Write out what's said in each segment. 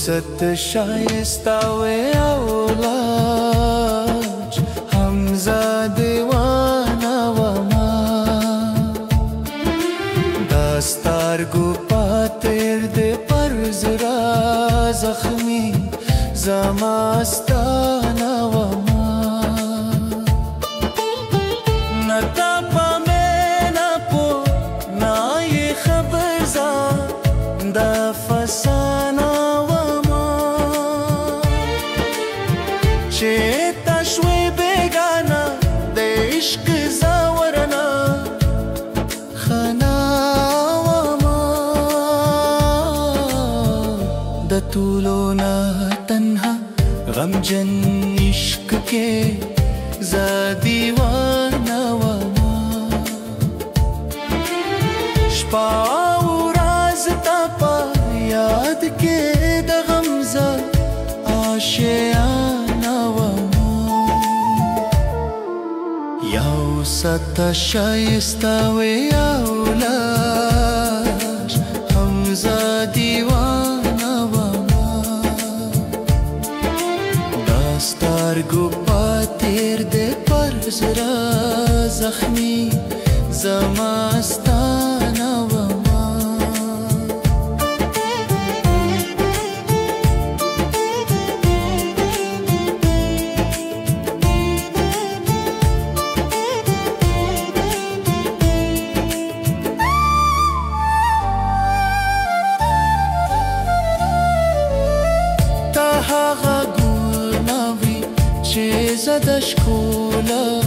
ست شایسته و اولاج همزه دیوانه و ما دستارگو پاتر دی پر زرا زخمی زمستانه و ما نتا پامینا پو نای خبر زاد دا فسانه و ما چه تشوی بگانا د عشق زورنا خنا و ما د طولونا تنها غمجن عشق کے زا دیوانا و ما شپا یاد کے د غمزه آشیانه و ما یو ست شایسته و اولاش همزه دیوانه و ما دستارگو پاتر دی پر زرا زخمی زمستانه و زد شکولا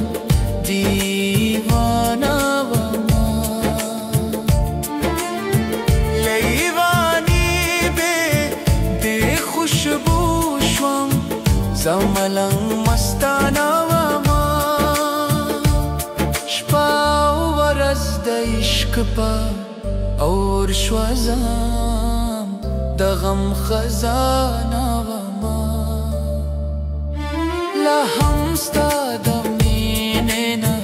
دیوانا و ما لیوانی به دی خوشبو شوم زملنگ مستانا و ما شپا و ورز د عشق پا اور شوزم د غم خزانا و هم ستا د مینې نه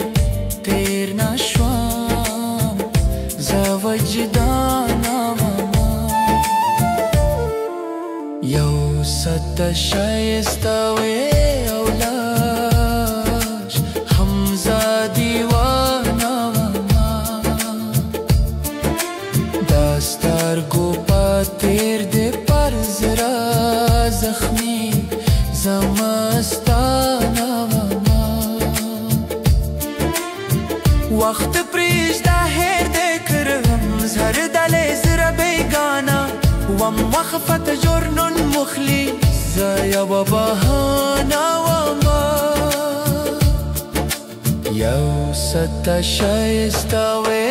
تیر نشوم زه وجدانه ومه یو ست ښایسته وې اولاش همزه دیوانه ومه دا سترګو په تیر دې پر زړه زخمي زمستانه وما وقت پریږده هیر دې کړم زهر دلې زړه بیګانه وم وخفت جرنون مخلي زه یوه بهانه وما یو ست ښایسته وې